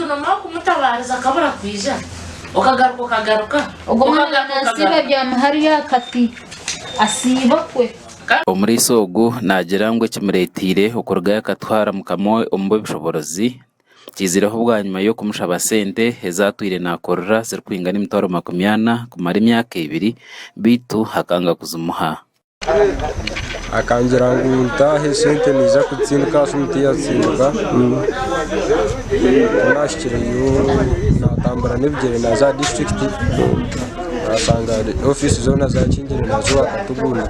tunoma kumutabariza akabura kwija ukagaruka ubwo mwana nasiba bya mahariya kati asiba kwe muri Sogo nagira ngo kimuretire ukorwa yakatwara mukamo umbo bishoborozi kiziraho bwa nyuma yo kumushaba sente ezatwire nakorera zirkwinga n'imitwaro 20 kumara imyaka 2 bitu hakanga kuzumuha akangira ngo ntahe sente niza kutsindika sumuti yatsinda nashikiriyo natambara n'ebyere na za district asanga office zona za kingire nazo akatuguna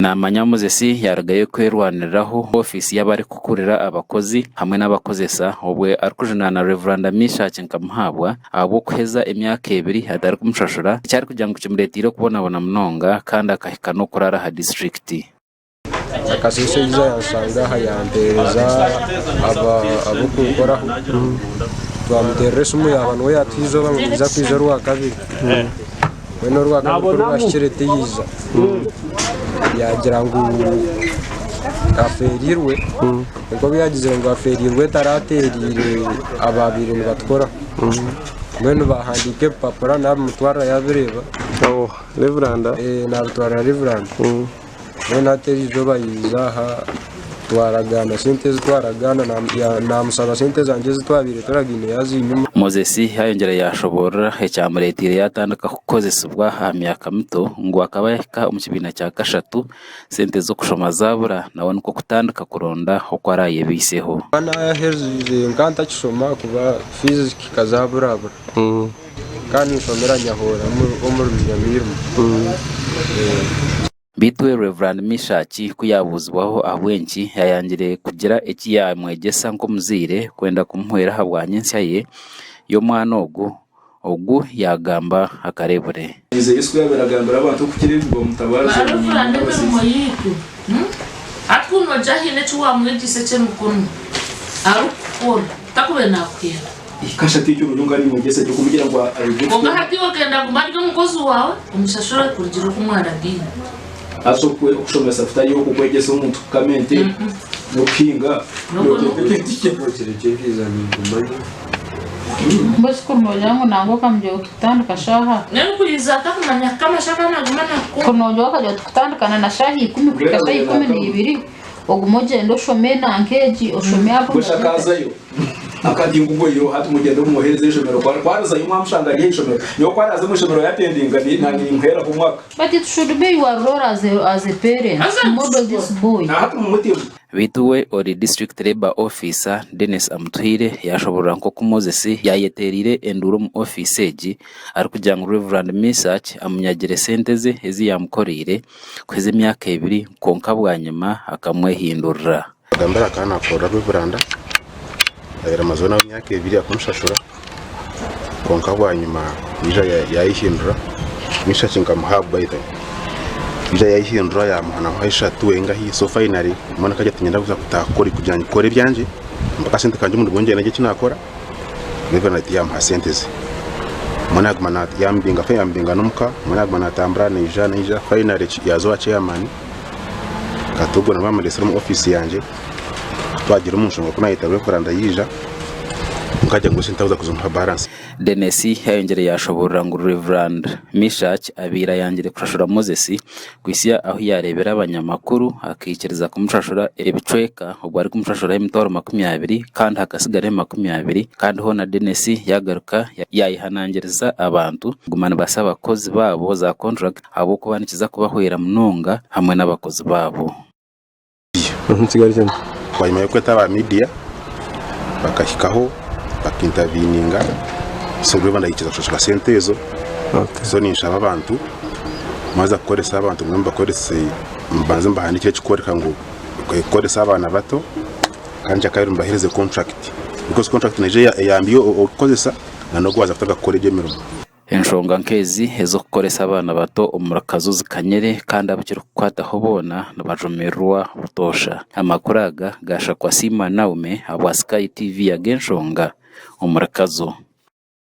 namanya Mozesi yaragaye kwerwaniraho office y'abari kukurira abakozi hamwe n'abakozesa obwe arikujana na Reverend Misha Kinkamuhabwa abo kweza imyaka 2 adari kumushashura cyari kugira ngo kimuretire kubona munonga kandi akahika no kurara ha district akasese yiza yasanga hayampereza abo kukoraho twamuterese umuyabantu we yatwizo bamwiza kwiza rwa kabiri weno rwa kabiri rwashirete yiza yagira ngo aferirwe ubwo byagize ngo aferirwe taraterire ababiri batwara mwene bahandike papura namutwara yabireba Reverend nabutwara Reverend mwene aterizo bayizaha twaragana sente twaragana namusaba sente zanje zitwabire turagine yazinyuma Mozesi yayongera yashobora ecyamuretire yatandika kukozesubwa ha myaka mito ngo akabayeka umukibina cya kashatu sente zo kushoma zabura nawe nuko kutandika kuronda uko araye biseho bana yaheze nkanta kishoma kuba physics kazabura kandi nsomera nyahora mu runyamiro bitwe Reverend Mishaki kuyabuzwaho ahwenki yayangire kugira iki yamwegesa ngo muzire kwenda kumuhera habwanyensya ye yo mwana ogu yagamba akarebure ize Yesu yaberagambira abantu kukirirwa mutabaza muyiku atkuno jahile tuwa mwegise cye mukono arukora takube nakwera ikashati cyo nyunga ari mugese cyo kumugira ngo arigwe ngo hati wagenda kumaryo mukozi wawe umushashora kurigiro kumwana dini asokwe okushomesa futayo okukwegesa omuntu kamente nopinga mbese kuno yangu nango kamje ukitandika shaha nene kuliza takumanya kama shaka na gumana kuno jo kaje tukitandikana na shahi 10 kwika shahi 12 ogumoje ndo shomena ankeji oshomya hapo kushakazayo akati ngugoyo hatu mugendo muhereze ishomero kwaraza yumwamshanga ye ishomero yo kwaraza mu ishomero yatendinga ni nani muhera ku mwaka but it should be your role as a parent model this boy hatu mumutima bituwe ori district labor officer Dennis Amutwire yashobora nko kumozesi yayeterire enduro mu office eji ari kugira ngo Reverend Misach amunyagire sente ze ezi yamukorire kweze imyaka 2 konka bwa nyuma akamwehindurira gambara kana akora Reverend era mazona myaka 2 akomushashura konka bwa nyuma ija yayihindura Misha Kinkamuhabwa ite ija yayihindura yamuhana eshatu wenga hi so finally mwana kajya tinyenda kuza kutakora kujyanye kore byanje mpaka sente kanje mu rwonje nage kinakora Reverend yamuha sente ze mwana agmana yambinga numuka mwana agmana tambra nija finally yazo chairman katubwo na bamurese mu office yanje twagira umushinga ko nahita Reverend yija mukajya ngo sintabuza kuzumha balance Denesi yayongere yashobora ngo Reverend Mishach abira yangire kurashura Mozesi kwisiya aho yarebera abanyamakuru akikiriza kumushashura ebicweka ubwo ari kumushashura imitwaro 20 kandi hakasigare 20 kandi ho na Denesi yagaruka yayihanangiriza abantu gumana basaba abakozi babo za contract abo kubanikiza kubahwera munonga hamwe n'abakozi babo ntigari cyane kwanyuma yo kwetaba media bakashikaho bakinterveninga so Reverend yikiza kushaka sente ezo so ninshaba abantu maze akoresa abantu mwemba korese mbanze mbahandike kikoreka ngo koresa abana bato kandi akayiro mbahirize contract because contract nije yambiyo okozesa nanogwaza kutaga kore byemirimo enshonga nkezi ezo kukoresa abana bato umurakazo zikanyere kandi abukira kwataho bona nabajomerwa butosha amakuraga gasha kwa Sima Naume abwa Sky TV ya genshonga umurakazo